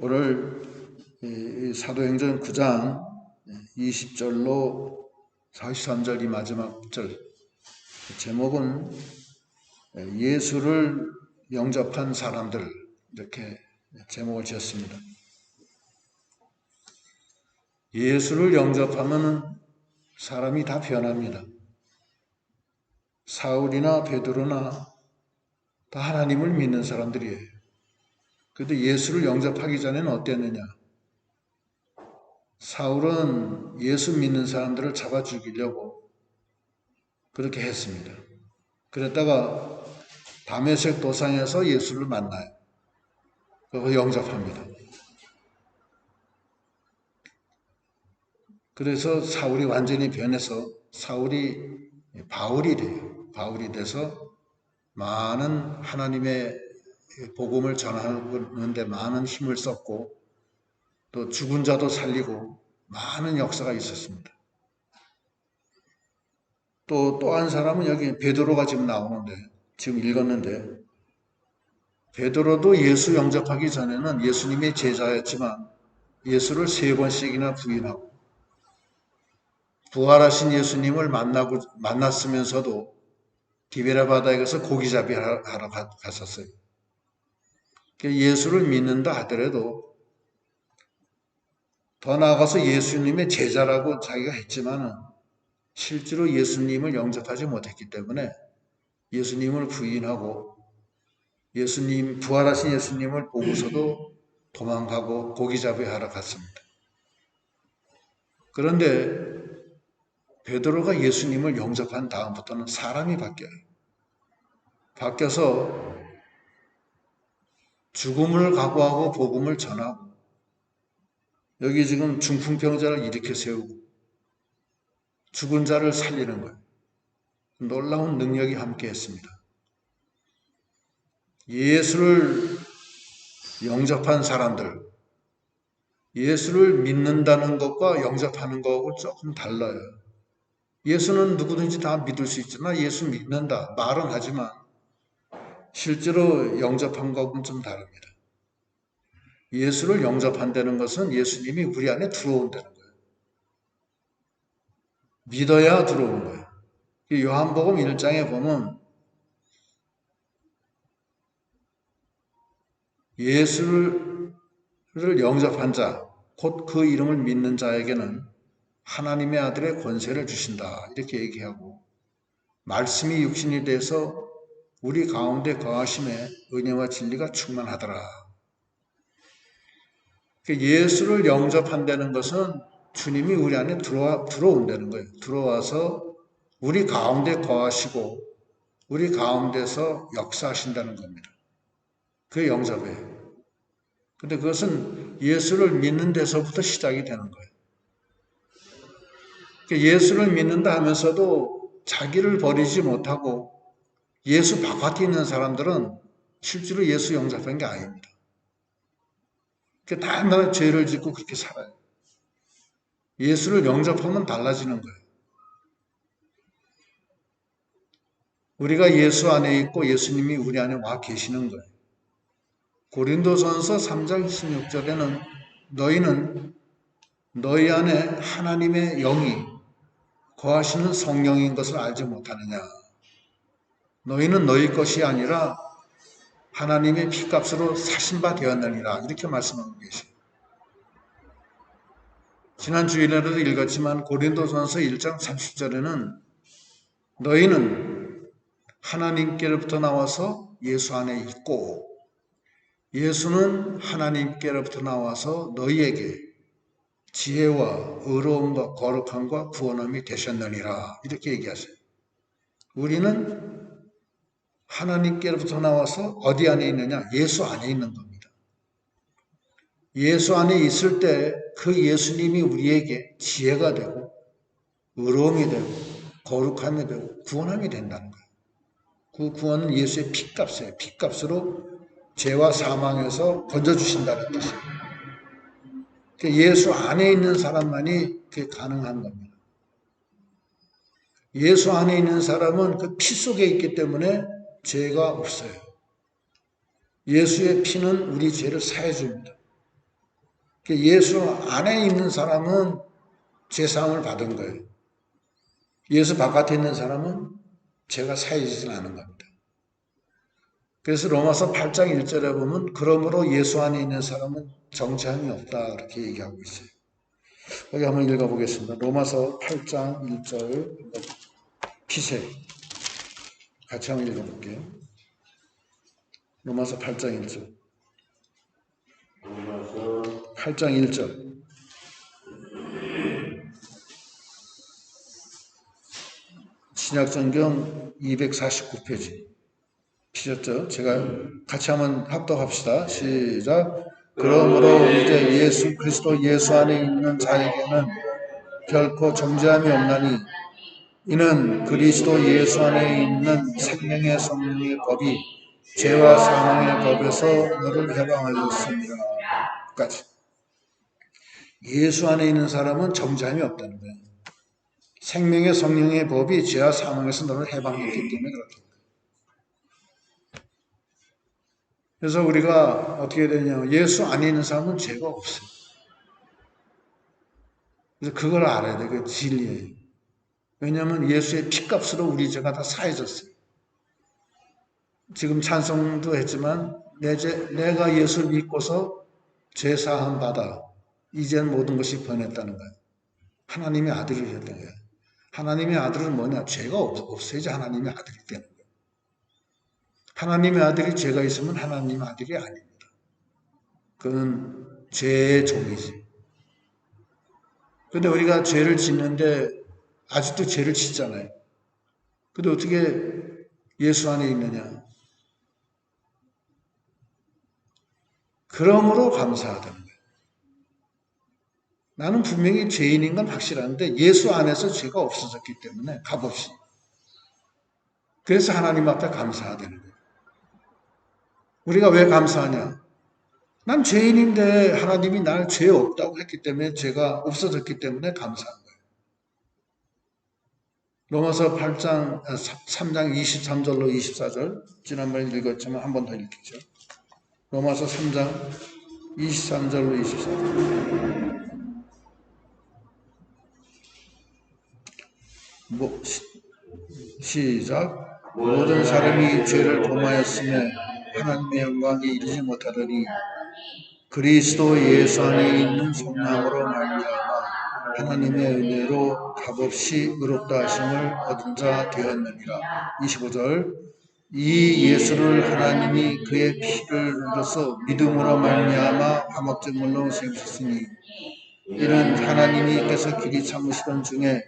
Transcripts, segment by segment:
오늘 이 사도행전 9장 20절로 43절 이 마지막 절, 제목은 예수를 영접한 사람들, 이렇게 제목을 지었습니다. 예수를 영접하면 사람이 다 변합니다. 사울이나 베드로나 다 하나님을 믿는 사람들이에요. 그런데 예수를 영접하기 전에는 어땠느냐? 사울은 예수 믿는 사람들을 잡아 죽이려고 그렇게 했습니다. 그랬다가 다메섹 도상에서 예수를 만나요. 그리고 영접합니다. 그래서 사울이 완전히 변해서 사울이 바울이 돼요. 바울이 돼서 많은 하나님의 복음을 전하는데 많은 힘을 썼고 또 죽은 자도 살리고 많은 역사가 있었습니다. 또 한 사람은 여기 베드로가 지금 나오는데, 지금 읽었는데, 베드로도 예수 영접하기 전에는 예수님의 제자였지만 예수를 3번씩이나 부인하고 부활하신 예수님을 만났으면서도 디베라 바다에 가서 고기잡이 하러 갔었어요. 예수를 믿는다 하더라도 더 나아가서 예수님의 제자라고 자기가 했지만은 실제로 예수님을 영접하지 못했기 때문에 예수님을 부인하고 부활하신 예수님을 보고서도 도망가고 고기잡이 하러 갔습니다. 그런데 베드로가 예수님을 영접한 다음부터는 사람이 바뀌어요. 바뀌어서 죽음을 각오하고 복음을 전하고 여기 지금 중풍병자를 일으켜 세우고 죽은 자를 살리는 거예요. 놀라운 능력이 함께했습니다. 예수를 영접한 사람들, 예수를 믿는다는 것과 영접하는 것하고 조금 달라요. 예수는 누구든지 다 믿을 수 있지만 예수 믿는다 말은 하지만 실제로 영접한 것은 좀 다릅니다. 예수를 영접한다는 것은 예수님이 우리 안에 들어온다는 거예요. 믿어야 들어오는 거예요. 요한복음 1장에 보면 예수를 영접한 자, 곧 그 이름을 믿는 자에게는 하나님의 아들의 권세를 주신다 이렇게 얘기하고 말씀이 육신이 돼서 우리 가운데 거하심에 은혜와 진리가 충만하더라. 예수를 영접한다는 것은 주님이 우리 안에 들어온다는 거예요. 들어와서 우리 가운데 거하시고 우리 가운데서 역사하신다는 겁니다. 그게 영접이에요. 근데 그것은 예수를 믿는 데서부터 시작이 되는 거예요. 예수를 믿는다 하면서도 자기를 버리지 못하고 예수 바깥에 있는 사람들은 실제로 예수 영접한 게 아닙니다. 단단한 죄를 짓고 그렇게 살아요. 예수를 영접하면 달라지는 거예요. 우리가 예수 안에 있고 예수님이 우리 안에 와 계시는 거예요. 고린도전서 3장 16절에는 너희는 너희 안에 하나님의 영이 거하시는 성령인 것을 알지 못하느냐. 너희는 너희 것이 아니라 하나님의 피값으로 사신 바 되었느니라. 이렇게 말씀하고 계세요. 지난 주일에도 읽었지만 고린도전서 1장 30절에는 너희는 하나님께로부터 나와서 예수 안에 있고 예수는 하나님께로부터 나와서 너희에게 지혜와 의로움과 거룩함과 구원함이 되셨느니라. 이렇게 얘기하세요. 우리는 하나님께로부터 나와서 어디 안에 있느냐? 예수 안에 있는 겁니다. 예수 안에 있을 때 그 예수님이 우리에게 지혜가 되고 의로움이 되고 거룩함이 되고 구원함이 된다는 거예요. 그 구원은 예수의 피값이에요. 피값으로 죄와 사망에서 건져주신다는 뜻이에요. 예수 안에 있는 사람만이 그게 가능한 겁니다. 예수 안에 있는 사람은 그 피 속에 있기 때문에 죄가 없어요. 예수의 피는 우리 죄를 사해 줍니다. 예수 안에 있는 사람은 죄사함을 받은 거예요. 예수 바깥에 있는 사람은 죄가 사해지진 않은 겁니다. 그래서 로마서 8장 1절에 보면 그러므로 예수 안에 있는 사람은 정죄함이 없다 이렇게 얘기하고 있어요. 여기 한번 읽어보겠습니다. 로마서 8장 1절 피세 같이 한번 읽어볼게요. 로마서 8장 1절 로마서 8장 1절 신약성경 249페이지 피셨죠? 제가 같이 한번 합독합시다. 시작. 그러므로 이제 예수 그리스도 예수 안에 있는 자에게는 결코 정죄함이 없나니 이는 그리스도 예수 안에 있는 생명의 성령의 법이 죄와 사망의 법에서 너를 해방하였습니다. 까지. 예수 안에 있는 사람은 정죄함이 없다는 거예요. 생명의 성령의 법이 죄와 사망에서 너를 해방했기 때문에 그렇다. 그래서 우리가 어떻게 되냐, 예수 안에 있는 사람은 죄가 없어요. 그래서 그걸 알아야 돼. 그 진리예요. 왜냐하면 예수의 피값으로 우리 죄가 다 사해졌어요. 지금 찬송도 했지만 내가 예수를 믿고서 죄 사함 받아 이젠 모든 것이 변했다는 거예요. 하나님의 아들이 되었던 거예요. 하나님의 아들은 뭐냐? 죄가 없어야지 하나님의 아들이 되는 거예요. 하나님의 아들이 죄가 있으면 하나님의 아들이 아닙니다. 그건 죄의 종이지. 근데 우리가 죄를 짓는데 아직도 죄를 짓잖아요. 근데 어떻게 예수 안에 있느냐? 그러므로 감사하다는 거예요. 나는 분명히 죄인인 건 확실한데 예수 안에서 죄가 없어졌기 때문에 값없이. 그래서 하나님 앞에 감사하다는 거예요. 우리가 왜 감사하냐? 난 죄인인데 하나님이 날 죄 없다고 했기 때문에 죄가 없어졌기 때문에 감사한 거예요. 로마서 8장, 3장 23절로 24절 지난번에 읽었지만 한 번 더 읽겠죠. 로마서 3장 23절로 24절 시작. 모든 사람이 죄를 범하였음에 하나님의 영광에 이르지 못하더니 그리스도 예수 안에 있는 성령으로 말미암아 하나님의 은혜로 값없이 의롭다 하심을 얻은 자 되었느니라. 25절 이 예수를 하나님이 그의 피를 흘려서 믿음으로 말미암아 화목제물로 세우셨으니 이는 하나님께서 길이 참으시던 중에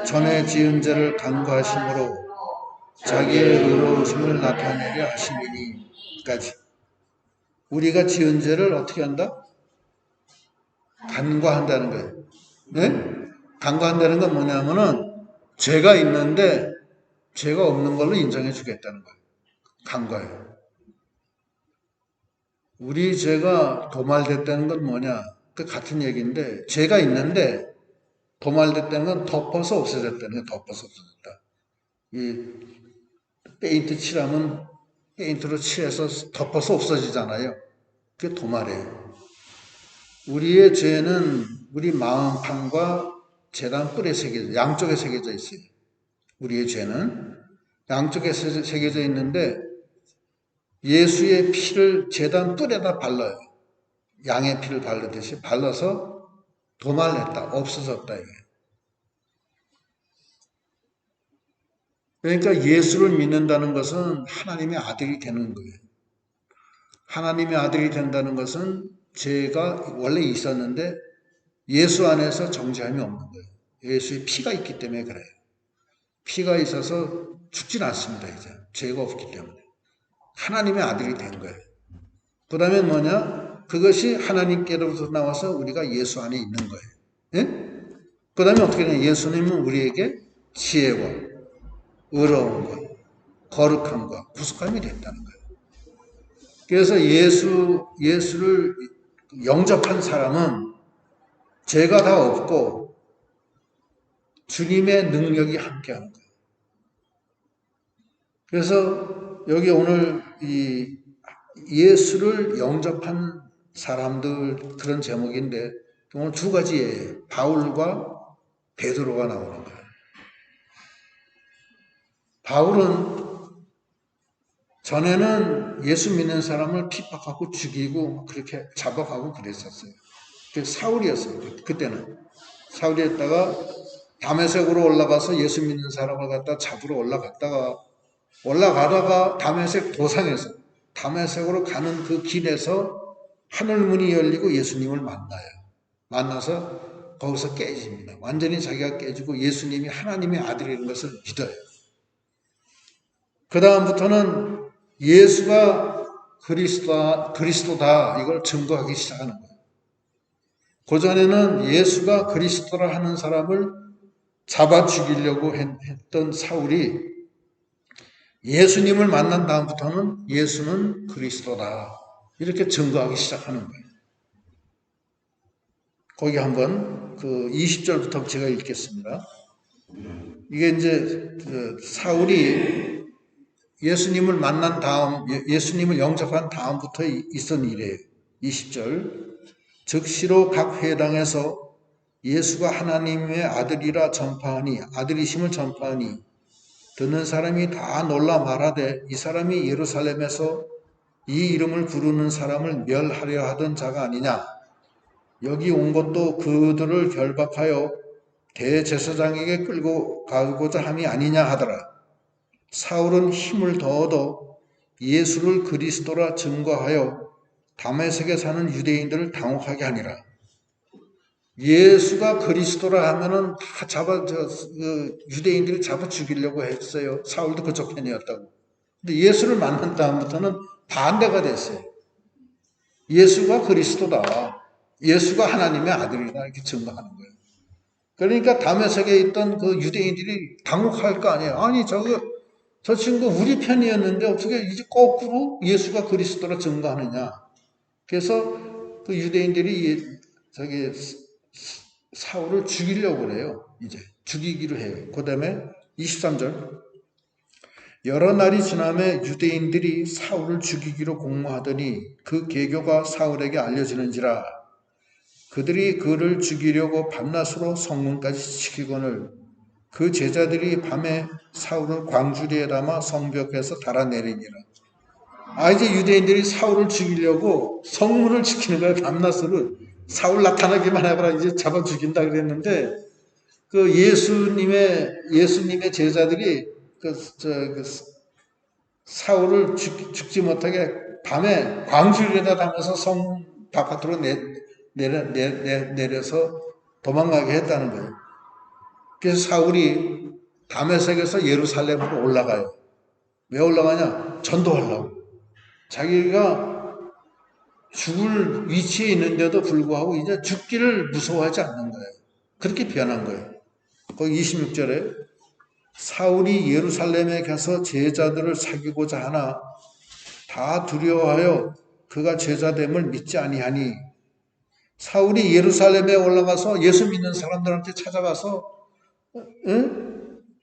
전에 지은 죄를 간구하심으로 자기의 의로우심을 나타내려 하심이니까지. 우리가 지은 죄를 어떻게 한다? 간과한다는 거예요. 네? 간과한다는 건 뭐냐면은 죄가 있는데 죄가 없는 걸로 인정해 주겠다는 거예요. 간과예요. 우리 죄가 도말됐다는 건 뭐냐? 그 같은 얘기인데 죄가 있는데 도말됐다는 건 덮어서 없어졌다는 거예요. 덮어서 없어졌다. 이 페인트 칠하면 페인트로 칠해서 덮어서 없어지잖아요. 그게 도말이에요. 우리의 죄는 우리 마음판과 재단 뿔에 새겨져, 양쪽에 새겨져 있어요. 우리의 죄는 양쪽에 새겨져 있는데 예수의 피를 재단 뿔에다 발라요. 양의 피를 바르듯이 발라서 도말했다, 없어졌다 이게. 그러니까 예수를 믿는다는 것은 하나님의 아들이 되는 거예요. 하나님의 아들이 된다는 것은 죄가 원래 있었는데 예수 안에서 정죄함이 없는 거예요. 예수의 피가 있기 때문에 그래요. 피가 있어서 죽진 않습니다. 이제 죄가 없기 때문에 하나님의 아들이 된 거예요. 그 다음에 뭐냐? 그것이 하나님께로부터 나와서 우리가 예수 안에 있는 거예요. 예? 그 다음에 어떻게 되냐? 예수님은 우리에게 지혜와 의로움과 거룩함과 구속함이 됐다는 거예요. 그래서 예수를 영접한 사람은 죄가 다 없고 주님의 능력이 함께하는 거예요. 그래서 여기 오늘 이 예수를 영접한 사람들 그런 제목인데 오늘 두 가지예요. 바울과 베드로가 나오는 거예요. 바울은 전에는 예수 믿는 사람을 핍박하고 죽이고 그렇게 잡아가고 그랬었어요. 사울이었어요. 그때는 사울이었다가 다메섹으로 올라가서 예수 믿는 사람을 갖다 잡으러 올라가다가 다메섹 도상에서 다메섹으로 가는 그 길에서 하늘문이 열리고 예수님을 만나요. 만나서 거기서 깨집니다. 완전히 자기가 깨지고 예수님이 하나님의 아들인 것을 믿어요. 그 다음부터는 예수가 그리스도다 이걸 증거하기 시작하는 거예요. 그전에는 예수가 그리스도라 하는 사람을 잡아 죽이려고 했던 사울이 예수님을 만난 다음부터는 예수는 그리스도다 이렇게 증거하기 시작하는 거예요. 거기 한번 그 20절부터 제가 읽겠습니다. 이게 이제 사울이 예수님을 만난 다음, 예수님을 영접한 다음부터 있은 일이에요. 20절. 즉시로 각 회당에서 예수가 하나님의 아들이라 전파하니, 아들이심을 전파하니, 듣는 사람이 다 놀라 말하되 이 사람이 예루살렘에서 이 이름을 부르는 사람을 멸하려 하던 자가 아니냐. 여기 온 것도 그들을 결박하여 대제사장에게 끌고 가고자 함이 아니냐 하더라. 사울은 힘을 더 얻어 예수를 그리스도라 증거하여 다메섹에 사는 유대인들을 당혹하게 하니라. 예수가 그리스도라 하면은 다 유대인들이 잡아 죽이려고 했어요. 사울도 그쪽 편이었다고. 근데 예수를 만난 다음부터는 반대가 됐어요. 예수가 그리스도다. 예수가 하나님의 아들이다. 이렇게 증거하는 거예요. 그러니까 다메섹에 있던 그 유대인들이 당혹할 거 아니에요. 아니, 저 친구 우리 편이었는데 어떻게 이제 거꾸로 예수가 그리스도라 증거하느냐. 그래서 그 유대인들이 사울을 죽이려고 그래요. 이제 죽이기로 해요. 그 다음에 23절. 여러 날이 지남에 유대인들이 사울을 죽이기로 공모하더니 그 계교가 사울에게 알려지는지라. 그들이 그를 죽이려고 밤낮으로 성문까지 지키거늘 그 제자들이 밤에 사울을 광주리에 담아 성벽에서 달아내리니라. 이제 유대인들이 사울을 죽이려고 성문을 지키는 거예요. 밤낮으로. 사울 나타나기만 해봐라 이제 잡아 죽인다 그랬는데 그 예수님의 제자들이 사울을 죽지 못하게 밤에 광주리에다 담아서 성 바깥으로 내려서 도망가게 했다는 거예요. 그래서 사울이 다메섹에서 예루살렘으로 올라가요. 왜 올라가냐? 전도하려고. 자기가 죽을 위치에 있는데도 불구하고 이제 죽기를 무서워하지 않는 거예요. 그렇게 변한 거예요. 거기 26절에 사울이 예루살렘에 가서 제자들을 사귀고자 하나 다 두려워하여 그가 제자됨을 믿지 아니하니 사울이 예루살렘에 올라가서 예수 믿는 사람들한테 찾아가서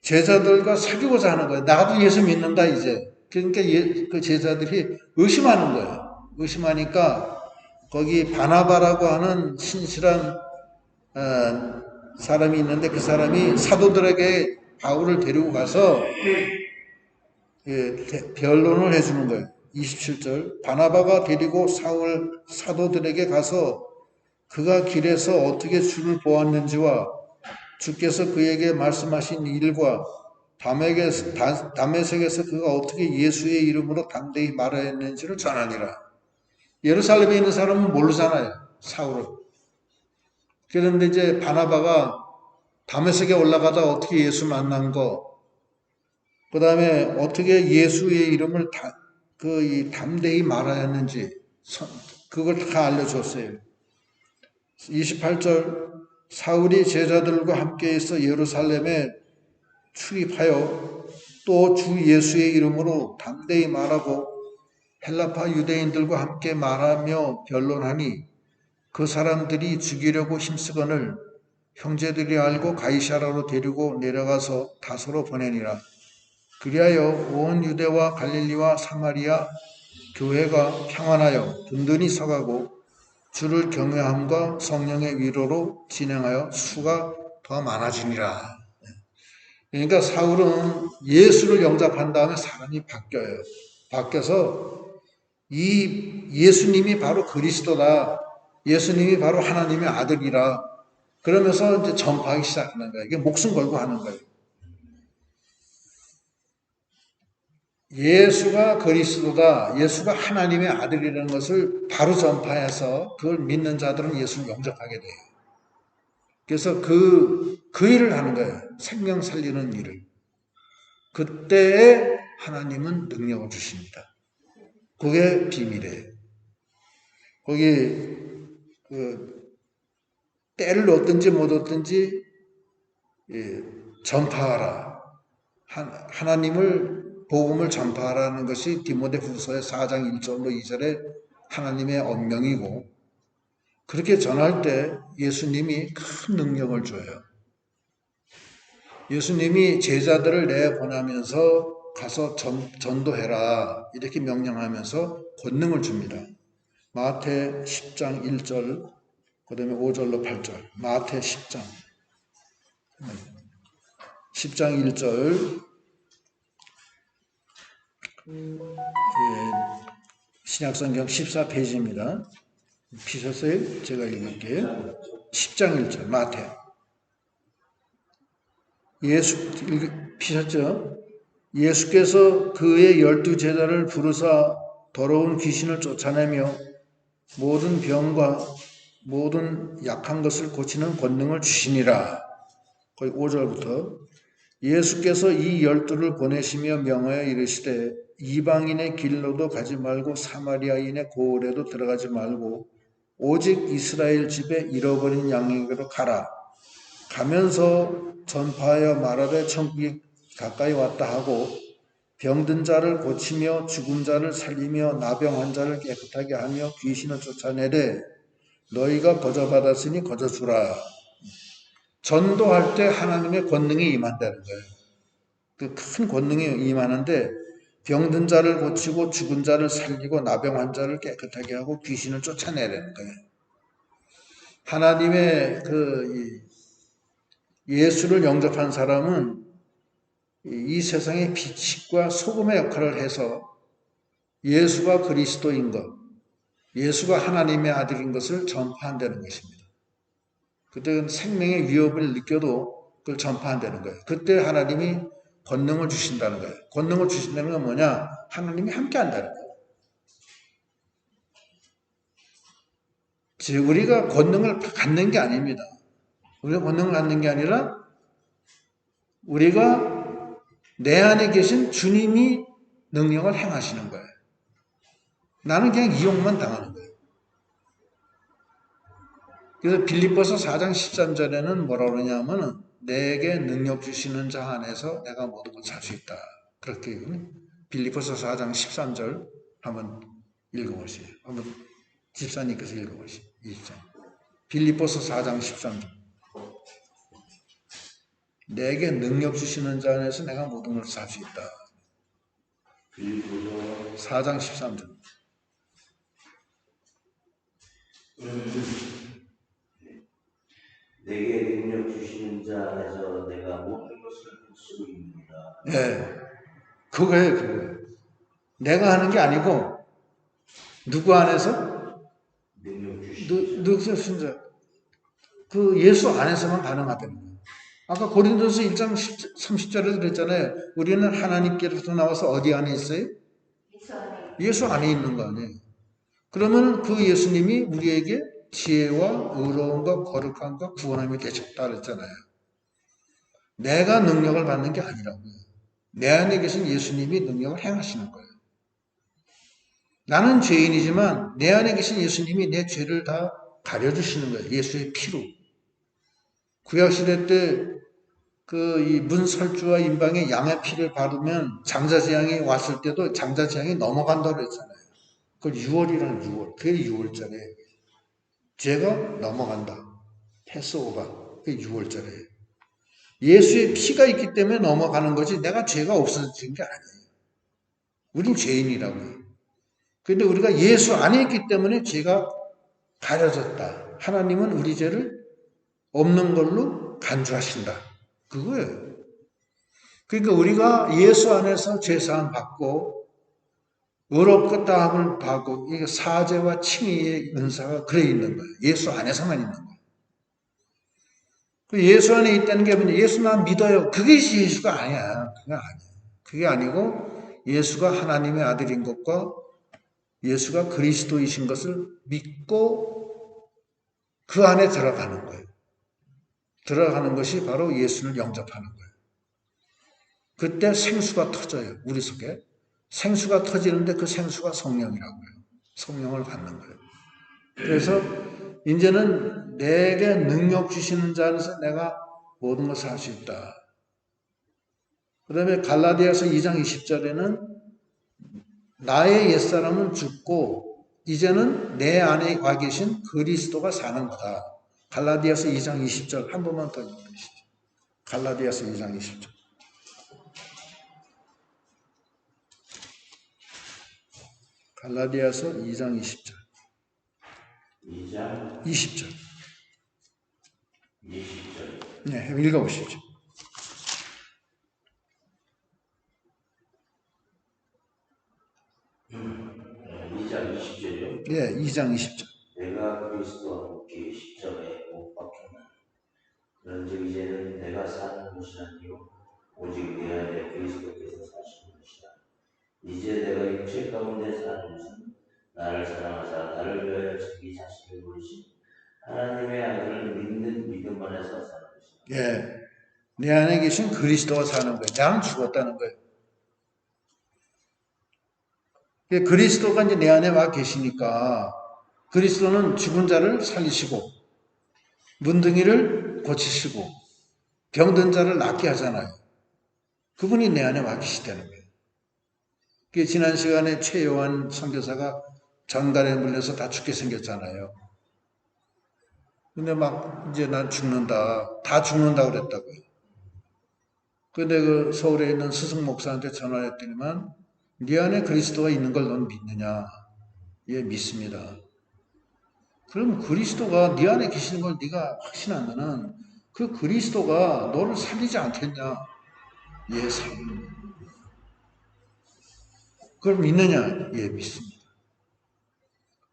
제자들과 사귀고자 하는 거예요. 나도 예수 믿는다 이제. 그러니까 그 제자들이 의심하는 거예요. 의심하니까 거기 바나바라고 하는 신실한 사람이 있는데 그 사람이 사도들에게 바울을 데리고 가서 변론을 해주는 거예요. 27절 바나바가 데리고 사도들에게 가서 그가 길에서 어떻게 주를 보았는지와 주께서 그에게 말씀하신 일과 다메섹에서 그가 어떻게 예수의 이름으로 담대히 말하였는지를 전하니라. 예루살렘에 있는 사람은 모르잖아요. 사울은. 그런데 이제 바나바가 다메섹에 올라가다 어떻게 예수 만난 거, 그 다음에 어떻게 예수의 이름을 담대히 말하였는지 그걸 다 알려줬어요. 28절 사울이 제자들과 함께해서 예루살렘에 출입하여 또 주 예수의 이름으로 담대히 말하고 헬라파 유대인들과 함께 말하며 변론하니 그 사람들이 죽이려고 힘쓰거늘 형제들이 알고 가이사라로 데리고 내려가서 다소로 보내니라. 그리하여 온 유대와 갈릴리와 사마리아 교회가 평안하여 든든히 서가고 주를 경외함과 성령의 위로로 진행하여 수가 더 많아지니라. 그러니까 사울은 예수를 영접한 다음에 사람이 바뀌어요. 바뀌어서 이 예수님이 바로 그리스도다. 예수님이 바로 하나님의 아들이라. 그러면서 이제 전파하기 시작하는 거예요. 이게 목숨 걸고 하는 거예요. 예수가 그리스도다. 예수가 하나님의 아들이라는 것을 바로 전파해서 그걸 믿는 자들은 예수를 영접하게 돼요. 그래서 그 일을 하는 거예요. 생명 살리는 일을. 그때에 하나님은 능력을 주십니다. 그게 비밀이에요. 거기 때를 얻든지 못 얻든지 전파하라. 하나님을 복음을 전파하라는 것이 디모데후서의 4장 1절로 2절에 하나님의 언명이고, 그렇게 전할 때 예수님이 큰 능력을 줘요. 예수님이 제자들을 내보내면서 가서 전도해라 이렇게 명령하면서 권능을 줍니다. 마태 10장 1절, 그 다음에 5절로 8절. 마태 10장 1절, 신약성경 14페이지입니다. 피셨어요? 제가 읽을게요. 10장 1절 마태. 피셨죠? 예수께서 그의 12제자를 부르사 더러운 귀신을 쫓아내며 모든 병과 모든 약한 것을 고치는 권능을 주시니라. 거의 5절부터 예수께서 이 12를 보내시며 명하여 이르시되 이방인의 길로도 가지 말고 사마리아인의 고을에도 들어가지 말고 오직 이스라엘 집에 잃어버린 양에게로 가라. 가면서 전파하여 말하되 천국이 가까이 왔다 하고 병든 자를 고치며 죽은 자를 살리며 나병 환자를 깨끗하게 하며 귀신을 쫓아내되 너희가 거저받았으니 거저주라. 전도할 때 하나님의 권능이 임한다는 거예요. 그 큰 권능이 임하는데 병든 자를 고치고 죽은 자를 살리고 나병 환자를 깨끗하게 하고 귀신을 쫓아내라는 거예요. 하나님의 예수를 영접한 사람은 이 세상의 빛과 소금의 역할을 해서 예수가 그리스도인 것, 예수가 하나님의 아들인 것을 전파한다는 것입니다. 그때 생명의 위협을 느껴도 그걸 전파한다는 거예요. 그때 하나님이 권능을 주신다는 거예요. 권능을 주신다는 건 뭐냐? 하나님이 함께 한다는 거예요. 즉 우리가 권능을 갖는 게 아닙니다. 우리가 권능을 갖는 게 아니라 우리가 내 안에 계신 주님이 능력을 행하시는 거예요. 나는 그냥 이용만 당하는 거예요. 그래서 빌립보서 4장 13절에는 뭐라 그러냐면은 내게 능력 주시는 자 안에서 내가 모든 걸 살 수 있다. 그렇게 빌립보서 4장 13절 한번 읽어보세요. 한번 집사님께서 읽어보세요. 20장. 빌립보서 4장 13절. 내게 능력 주시는 자 안에서 내가 모든 걸 살 수 있다. 빌립보서 4장 13절. 내게 능력 주시는 자 안에서 내가 모든 것을 할 수 있느니라. 네, 그거예요. 내가 하는 게 아니고 누구 안에서? 능력 주시는 자. 그 예수 안에서만 가능하다는 거예요. 아까 고린도서 1장 30절에도 그랬잖아요. 우리는 하나님께로부터 나와서 어디 안에 있어요? 예수 안에 있는 거 아니에요. 그러면 그 예수님이 우리에게 지혜와 의로움과 거룩함과 구원함이 되셨다 그랬잖아요. 내가 능력을 받는 게 아니라고요. 내 안에 계신 예수님이 능력을 행하시는 거예요. 나는 죄인이지만 내 안에 계신 예수님이 내 죄를 다 가려주시는 거예요. 예수의 피로. 구약시대 때 이 문설주와 임방에 양의 피를 바르면 장자재앙이 왔을 때도 장자재앙이 넘어간다고 그랬잖아요. 그걸 6월이라는 6월. 그게 6월절에 죄가 넘어간다. 패스오버. 그게 6월절에 예수의 피가 있기 때문에 넘어가는 거지 내가 죄가 없어진 게 아니에요. 우린 죄인이라고요. 그런데 우리가 예수 안에 있기 때문에 죄가 가려졌다. 하나님은 우리 죄를 없는 걸로 간주하신다. 그거예요. 그러니까 우리가 예수 안에서 죄사함 받고 의롭고 다함을 받고 이게 사죄와 칭의의 은사가 그래 있는 거예요. 예수 안에서만 있는 거예요. 예수 안에 있다는 게 뭐냐? 예수만 믿어요. 그게 예수가 아니야. 그게 아니야. 그게 아니고 예수가 하나님의 아들인 것과 예수가 그리스도이신 것을 믿고 그 안에 들어가는 거예요. 들어가는 것이 바로 예수를 영접하는 거예요. 그때 생수가 터져요. 우리 속에. 생수가 터지는데 그 생수가 성령이라고요. 성령을 받는 거예요. 그래서 이제는 내게 능력 주시는 자 안에서 내가 모든 것을 할 수 있다. 그 다음에 갈라디아서 2장 20절에는 나의 옛사람은 죽고 이제는 내 안에 와 계신 그리스도가 사는 거다. 갈라디아서 2장 20절 한 번만 더 읽으시죠. 갈라디아서 2장 20절. 갈라디아서 2장 20절. 2장 20절. 20절. 네, 읽어보시죠. 2장 20절이요. 예, 2장 20절. 내가 그리스도와 함께 십자가에 못 박혔나니 그런즉 이제는 내가 사는 것이 아니요 오직 내 안에 그리스도께서 사시는 것이다. 이제 내가 육체 가운데 사는 것은 나를 사랑하사 나를 위하여 자기 자신을 버리신 하나님의 아들을 믿는 믿음 안에서 사는 것이다. 예, 내 안에 계신 그리스도가 사는 거예요. 나는 죽었다는 거예요. 그리스도가 이제 내 안에 와 계시니까 그리스도는 죽은 자를 살리시고 문둥이를 고치시고 병든 자를 낫게 하잖아요. 그분이 내 안에 와 계시다는 거예요. 지난 시간에 최요한 선교사가 전갈에 물려서 다 죽게 생겼잖아요. 근데 막 이제 난 죽는다. 다 죽는다 그랬다고요. 근데 그 서울에 있는 스승 목사한테 전화를 했더니만 네 안에 그리스도가 있는 걸 넌 믿느냐? 예, 믿습니다. 그럼 그리스도가 네 안에 계시는 걸 네가 확신하면은 그 그리스도가 너를 살리지 않겠냐? 예, 살립니다. 그럼 믿느냐? 예, 믿습니다.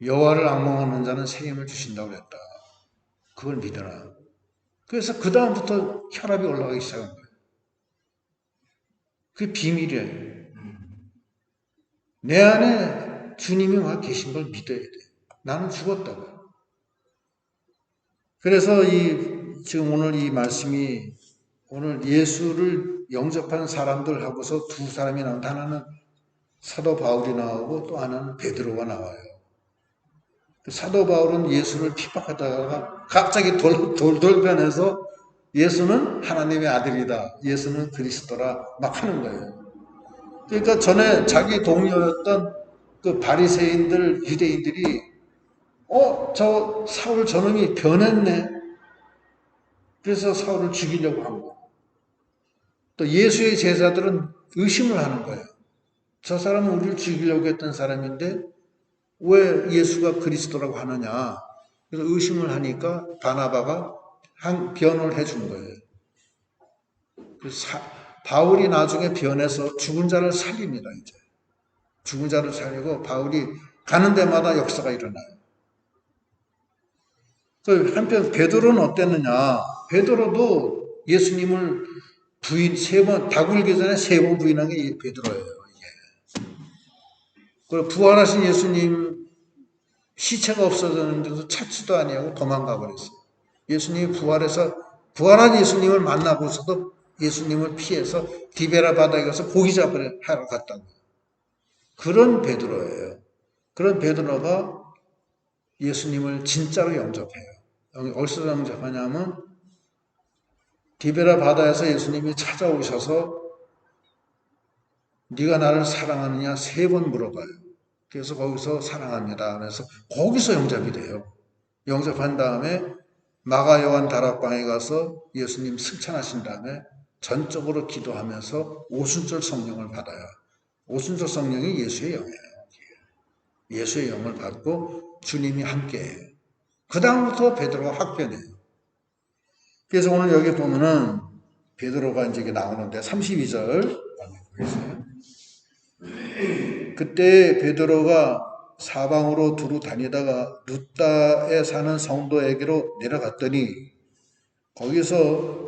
여호와를 앙망하는 자는 새 힘을 주신다고 그랬다. 그걸 믿어라. 그래서 그 다음부터 혈압이 올라가기 시작한 거예요. 그게 비밀이에요. 내 안에 주님이 와 계신 걸 믿어야 돼. 나는 죽었다고. 그래서 지금 오늘 이 말씀이 오늘 예수를 영접한 사람들 하고서 두 사람이 나오는데 하나는 사도 바울이 나오고 또 하나는 베드로가 나와요. 사도 바울은 예수를 핍박하다가 갑자기 돌변해서 예수는 하나님의 아들이다. 예수는 그리스도라 막 하는 거예요. 그러니까 전에 자기 동료였던 그 바리새인들 유대인들이 저 사울 저놈이 변했네. 그래서 사울을 죽이려고 한 거예요. 또 예수의 제자들은 의심을 하는 거예요. 저 사람은 우리를 죽이려고 했던 사람인데 왜 예수가 그리스도라고 하느냐. 그래서 의심을 하니까 바나바가 변호를 해준 거예요. 바울이 나중에 변해서 죽은 자를 살립니다. 이제 죽은 자를 살리고 바울이 가는 데마다 역사가 일어나요. 한편 베드로는 어땠느냐. 베드로도 예수님을 다 굴기 전에 3번 부인한 게 베드로예요. 이게. 그리고 부활하신 예수님 시체가 없어졌는데도 찾지도 아니하고 도망가 버렸어요. 예수님이 부활한 예수님을 만나고서도 예수님을 피해서 디베라 바다에 가서 고기 잡으러 갔다고. 그런 베드로예요. 그런 베드로가 예수님을 진짜로 영접해요. 어디서 영접하냐면 디베라 바다에서 예수님이 찾아오셔서 네가 나를 사랑하느냐 3번 물어봐요. 그래서 거기서 사랑합니다. 그래서 거기서 영접이 돼요. 영접한 다음에 마가 요한 다락방에 가서 예수님 승천하신 다음에 전적으로 기도하면서 오순절 성령을 받아요. 오순절 성령이 예수의 영이에요. 예수의 영을 받고 주님이 함께해요. 그 다음부터 베드로가 확 변해요. 그래서 오늘 여기 보면은 베드로가 이제 이게 나오는데 32절 보겠어요. 그때 베드로가 사방으로 두루 다니다가 룻다에 사는 성도에게로 내려갔더니 거기서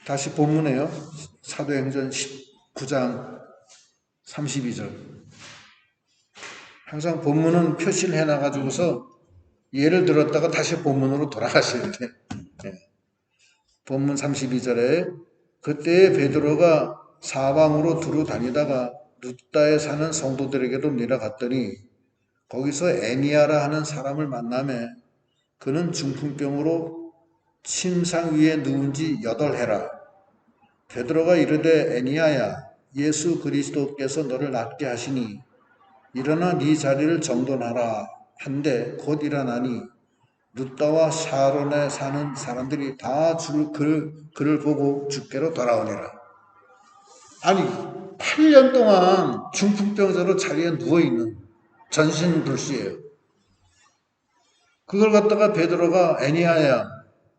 다시 본문에요. 사도행전 19장 32절. 항상 본문은 표시를 해놔가지고서 예를 들었다가 다시 본문으로 돌아가셔야 돼요. 네. 본문 32절에 그때 베드로가 사방으로 두루 다니다가 룻다에 사는 성도들에게로 내려갔더니 거기서 애니아라 하는 사람을 만나매 그는 중풍병으로 침상 위에 누운 지 8해라. 베드로가 이르되 애니아야 예수 그리스도께서 너를 낫게 하시니 일어나 네 자리를 정돈하라 한데 곧 일어나니 룻다와 샤론에 사는 사람들이 다 그를 보고 주께로 돌아오니라. 아니 8년 동안 중풍병자로 자리에 누워있는 전신불수예요. 그걸 갖다가 베드로가 애니아야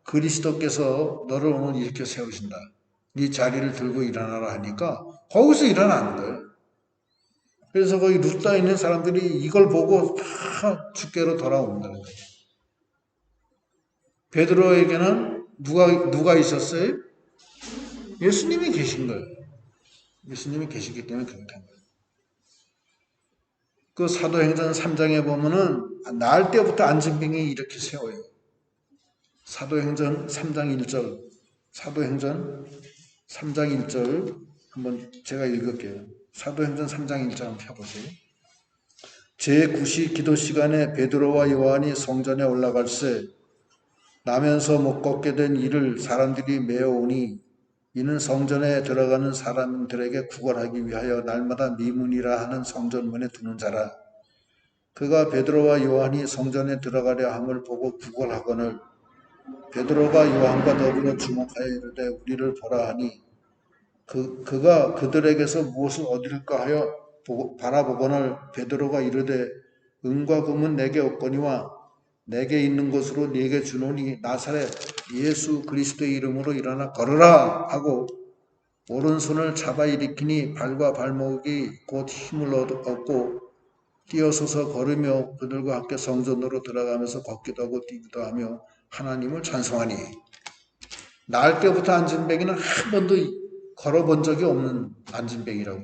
그리스도께서 너를 오늘 일으켜 세우신다. 네 자리를 들고 일어나라 하니까 거기서 일어나는 거예요. 그래서 거기 룻다에 있는 사람들이 이걸 보고 다 주께로 돌아온다는 거예요. 베드로에게는 누가 있었어요? 예수님이 계신 거예요. 예수님이 계시기 때문에 그렇게 된 거예요. 그 사도행전 3장에 보면은 날 때부터 안진병이 이렇게 세워요. 사도행전 3장 1절. 사도행전 3장 1절 한번 제가 읽을게요. 사도행전 3장 1절 한번 펴보세요. 제9시 기도 시간에 베드로와 요한이 성전에 올라갈새 나면서 못 걷게 된 이를 사람들이 메어오니 이는 성전에 들어가는 사람들에게 구걸하기 위하여 날마다 미문이라 하는 성전문에 두는 자라. 그가 베드로와 요한이 성전에 들어가려 함을 보고 구걸하거늘 베드로가 요한과 더불어 주목하여 이르되 우리를 보라 하니 그가 그들에게서 무엇을 얻을까 하여 바라보거늘 베드로가 이르되 은과 금은 내게 없거니와 내게 있는 것으로 네게 주노니 나사렛 예수 그리스도의 이름으로 일어나 걸으라 하고 오른손을 잡아 일으키니 발과 발목이 곧 힘을 얻고 뛰어서서 걸으며 그들과 함께 성전으로 들어가면서 걷기도 하고 뛰기도 하며 하나님을 찬송하니 날 때부터 안진뱅이는 한 번도 걸어본 적이 없는 안진뱅이라고.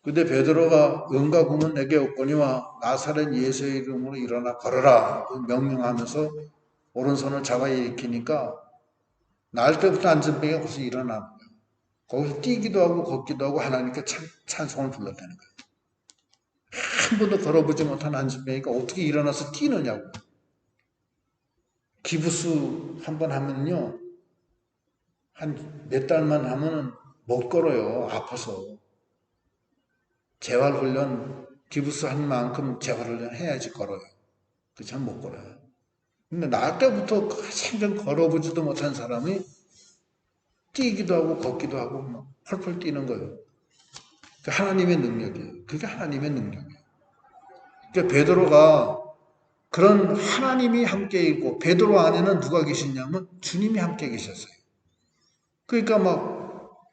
근데 베드로가 은과 금은 내게 없거니와 나사렛 예수의 이름으로 일어나 걸어라 명령하면서 오른손을 잡아 일으키니까 날 때부터 안진뱅이가 벌써 일어나는 거예요. 거기서 뛰기도 하고 걷기도 하고 하나님께 찬송을 불렀다는 거예요. 한 번도 걸어보지 못한 안진뱅이가 어떻게 일어나서 뛰느냐고. 기부스 한 번 하면요 한 몇 달만 하면 못 걸어요. 아파서. 재활훈련 기부스 한 만큼 재활훈련 해야지 걸어요. 그렇지 않으면 못 걸어요. 근데 나 때부터 생전 걸어보지도 못한 사람이 뛰기도 하고 걷기도 하고 막 펄펄 뛰는 거예요. 그게 하나님의 능력이에요. 그게 하나님의 능력이에요. 그러니까 베드로가 그런 하나님이 함께 있고 베드로 안에는 누가 계시냐면 주님이 함께 계셨어요. 그러니까 막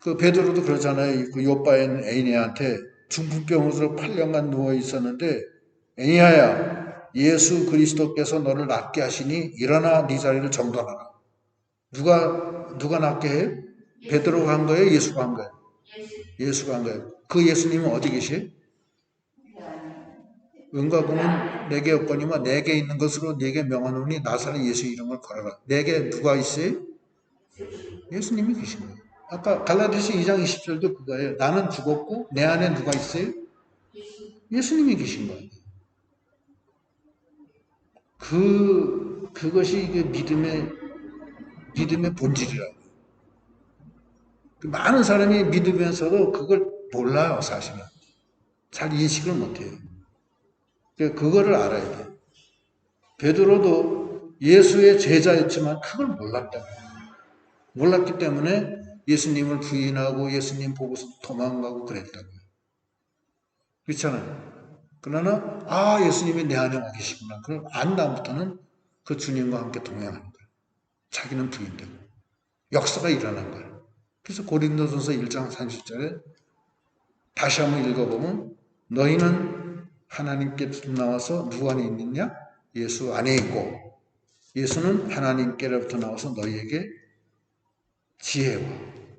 그 베드로도 그러잖아요. 그 요바에 있는 애니아한테 중풍병으로 8년간 누워 있었는데 애니아야 예수 그리스도께서 너를 낫게 하시니 일어나 네 자리를 정돈하라. 누가 낫게 해요? 베드로가 한 거예요? 예수가 한 거예요? 예수가 한 거예요. 그 예수님은 어디 계세요? 은과 금은 내게 없거니와 내게 있는 것으로 내게 명하노니 나사렛 예수 이름을 걸어라. 내게 누가 있어요? 예수님이 계신 거예요. 아까 갈라디아서 2장 20절도 그거예요. 나는 죽었고 내 안에 누가 있어요? 예수님이 계신 거예요. 그것이 믿음의 본질이라고. 많은 사람이 믿으면서도 그걸 몰라요, 사실은. 잘 인식을 못해요. 그거를 알아야 돼요. 베드로도 예수의 제자였지만 그걸 몰랐다. 몰랐기 때문에 예수님을 부인하고 예수님 보고서 도망가고 그랬다고요. 그렇잖아요. 그러나 예수님이 내 안에 와 계시구나. 그럼 안 다음부터는 그 주님과 함께 동행하는 거예요. 자기는 부인되고 역사가 일어난 거예요. 그래서 고린도전서 1장 30절에 다시 한번 읽어보면 너희는 하나님께서 나와서 누구 안에 있느냐? 예수 안에 있고 예수는 하나님께로부터 나와서 너희에게 지혜와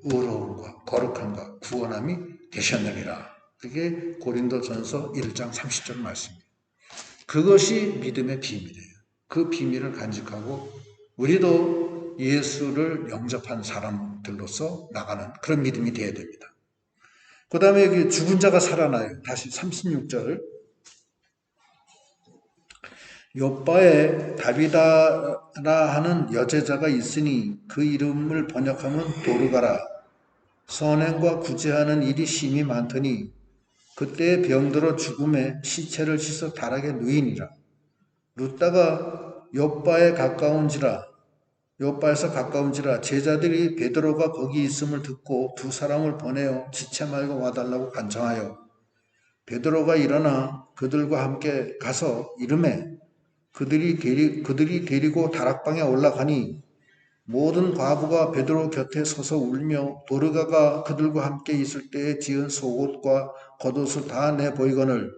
의로움과 거룩함과 구원함이 되셨느니라. 그게 고린도전서 1장 30절 말씀입니다. 그것이 믿음의 비밀이에요. 그 비밀을 간직하고 우리도 예수를 영접한 사람들로서 나가는 그런 믿음이 되어야 됩니다. 그 다음에 여기 죽은 자가 살아나요. 다시 36절. 욥바에 다비다라 하는 여제자가 있으니 그 이름을 번역하면 도르가라. 선행과 구제하는 일이 심히 많더니 그때에 병들어 죽음에 시체를 씻어 다락에 누이니라. 룻다가 욥바에서 가까운지라 제자들이 베드로가 거기 있음을 듣고 두 사람을 보내어 지체 말고 와달라고 간청하여 베드로가 일어나 그들과 함께 가서 이르매 그들이 데리고 다락방에 올라가니 모든 과부가 베드로 곁에 서서 울며 도르가가 그들과 함께 있을 때에 지은 속옷과 겉옷을 다 내보이거늘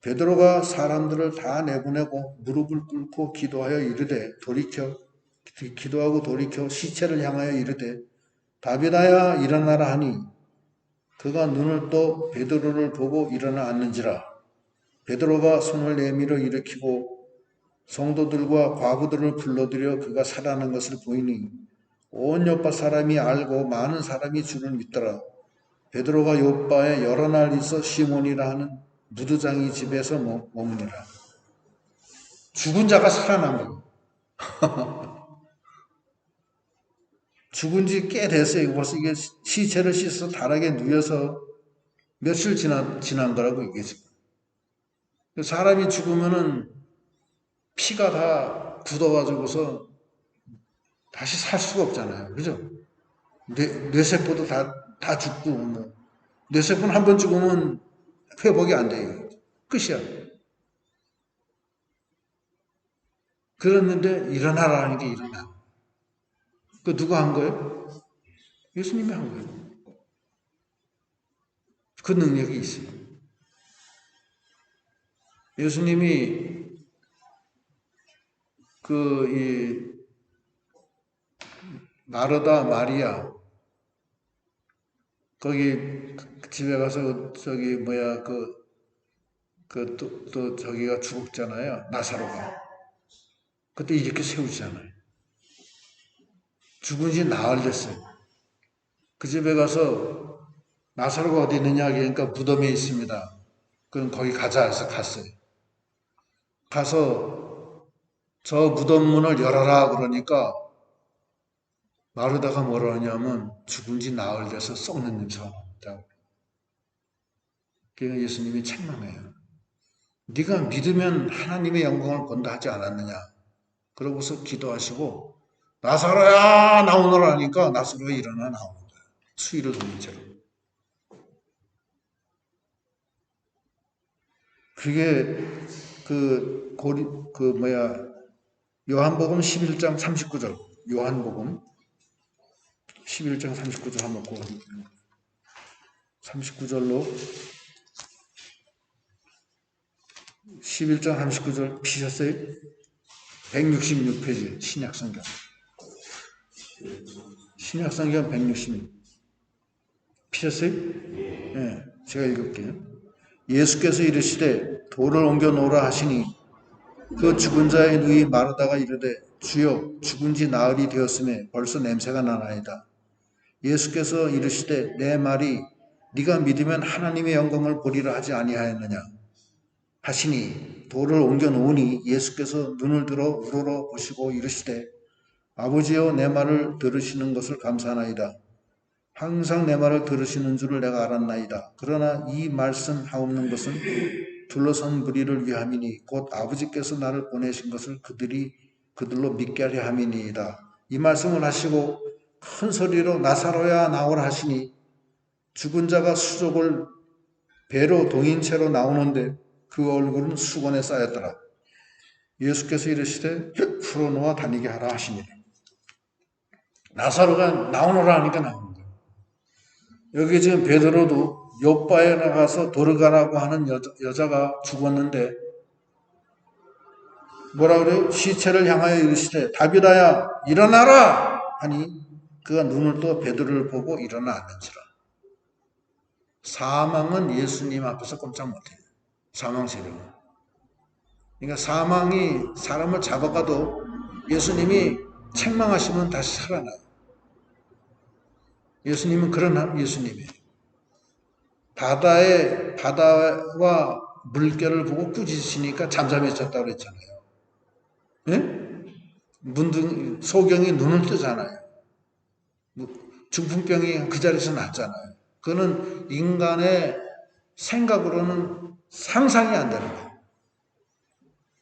베드로가 사람들을 다 내보내고 무릎을 꿇고 기도하고 돌이켜 시체를 향하여 이르되 다비다야 일어나라 하니 그가 눈을 떠 베드로를 보고 일어나 앉는지라. 베드로가 손을 내밀어 일으키고 성도들과 과부들을 불러들여 그가 살아난 것을 보이니 온 요파 사람이 알고 많은 사람이 주를 믿더라. 베드로가 요파에 여러 날 있어 시몬이라 하는 무두장이 집에서 머무니라. 죽은 자가 살아난 거예요. 죽은 지 꽤 됐어요. 벌써 이게 시체를 씻어 다락에 누워서 며칠 지난 거라고 이게 지금. 사람이 죽으면은 피가 다 굳어가지고서 다시 살 수가 없잖아요. 그죠? 뇌세포도 다 죽고, 뇌세포는 한 번 죽으면 회복이 안 돼요. 끝이야. 그랬는데 일어나라는 게 일어나. 그 누가 한 거예요? 예수님이 한 거예요. 그 능력이 있어요. 예수님이 마르다 마리아 거기 집에 가서 또 저기가 죽었잖아요. 나사로가. 그때 이렇게 세우잖아요. 죽은 지 나흘 됐어요. 그 집에 가서 나사로가 어디 있느냐 하니까 무덤에 있습니다. 그럼 거기 가자 해서 갔어요. 가서 저 무덤 문을 열어라 그러니까 마르다가 뭐라 하냐면 죽은 지 나흘 돼서 썩는 냄새가 난다고. 그러니까 예수님이 책망해요. 네가 믿으면 하나님의 영광을 본다 하지 않았느냐. 그러고서 기도하시고 나사로야 나오너라 하니까 나사로가 일어나 나오는 거예요. 수위를 돌린 채로. 그게 요한복음 11장 39절. 요한복음 11장 39절 한번 보고 39절로 11장 39절 피셨어요? 166페이지 신약성경 166 피셨어요? 네, 제가 읽을게요. 예수께서 이르시되 돌을 옮겨 놓으라 하시니 그 죽은 자의 누이 마르다가 이르되 주여 죽은 지 나흘이 되었음에 벌써 냄새가 나나이다. 예수께서 이르시되 내 말이 네가 믿으면 하나님의 영광을 보리라 하지 아니하였느냐 하시니 돌을 옮겨 놓으니 예수께서 눈을 들어 우러러 보시고 이르시되 아버지여 내 말을 들으시는 것을 감사하나이다. 항상 내 말을 들으시는 줄을 내가 알았나이다. 그러나 이 말씀 하옵는 것은 둘러선 무리를 위함이니 곧 아버지께서 나를 보내신 것을 그들로 믿게 하려 함이니이다. 이 말씀을 하시고 큰 소리로 나사로야 나오라 하시니 죽은 자가 수족을 배로 동인 채로 나오는데 그 얼굴은 수건에 쌓였더라. 예수께서 이르시되 풀어놓아 다니게 하라 하시니라. 나사로가 나오너라 하니까 나오는 거예요. 여기 지금 베드로도 요바에 나가서 도르가라고 하는 여자가 죽었는데 뭐라 그래요? 시체를 향하여 이르시되 다비다야 일어나라 하니 그가 눈을 떠 베드로를 보고 일어나 앉는지라. 사망은 예수님 앞에서 꼼짝 못해요. 사망 세력은. 그러니까 사망이 사람을 잡아가도 예수님이 책망하시면 다시 살아나요. 예수님은 그런 예수님이에요. 바다와 물결을 보고 꾸짖으시니까 잠잠해졌다고 그랬잖아요. 예? 소경이 눈을 뜨잖아요. 중풍병이 그 자리에서 낫잖아요. 그거는 인간의 생각으로는 상상이 안 되는 거예요.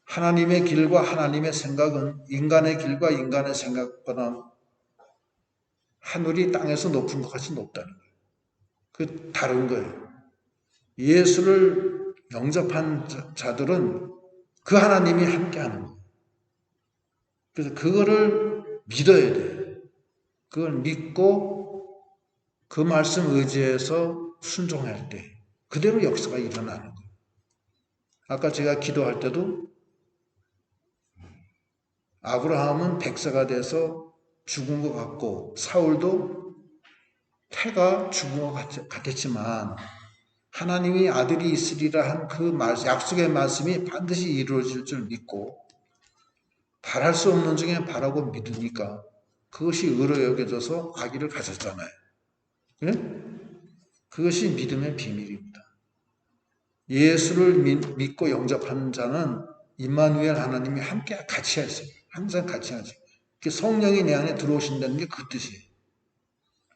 하나님의 길과 하나님의 생각은 인간의 길과 인간의 생각보다 하늘이 땅에서 높은 것 같이 높다는 거예요. 그 다른 거예요. 예수를 영접한 자들은 그 하나님이 함께하는 거예요. 그래서 그거를 믿어야 돼요. 그걸 믿고 그 말씀 의지해서 순종할 때 그대로 역사가 일어나는 거예요. 아까 제가 기도할 때도 아브라함은 백세가 돼서 죽은 것 같고 사울도 태가 죽은 것 같았지만 하나님이 아들이 있으리라 한 그 약속의 말씀이 반드시 이루어질 줄 믿고 바랄 수 없는 중에 바라고 믿으니까 그것이 의로 여겨져서 아기를 가졌잖아요. 예? 그것이 믿음의 비밀입니다. 예수를 믿고 영접하는 자는 임마누엘 하나님이 함께 같이 하세요. 항상 같이 하죠. 성령이 내 안에 들어오신다는 게 그 뜻이에요.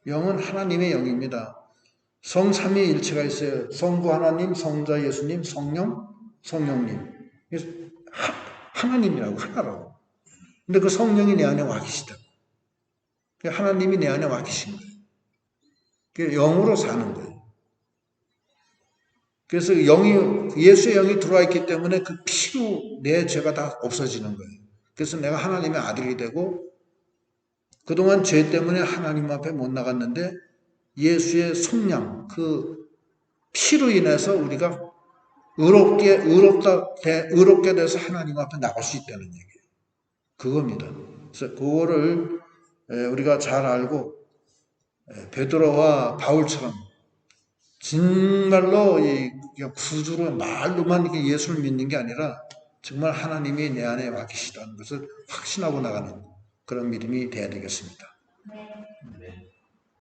영은 하나님의 영입니다. 성삼위일체가 있어요. 성부 하나님, 성자 예수님, 성령님. 하나님이라고, 하나라고. 근데 그 성령이 내 안에 와 계시다. 하나님이 내 안에 와 계신 거예요. 영으로 사는 거예요. 그래서 예수의 영이 들어와 있기 때문에 그 피로 내 죄가 다 없어지는 거예요. 그래서 내가 하나님의 아들이 되고 그동안 죄 때문에 하나님 앞에 못 나갔는데 예수의 속량, 그 피로 인해서 우리가 의롭게 돼서 하나님 앞에 나갈 수 있다는 얘기예요. 그겁니다. 그래서 그거를 우리가 잘 알고 베드로와 바울처럼 정말로 구주로 말로만 예수를 믿는 게 아니라 정말 하나님이 내 안에 와 계시다는 것을 확신하고 나가는 그런 믿음이 되어야 되겠습니다.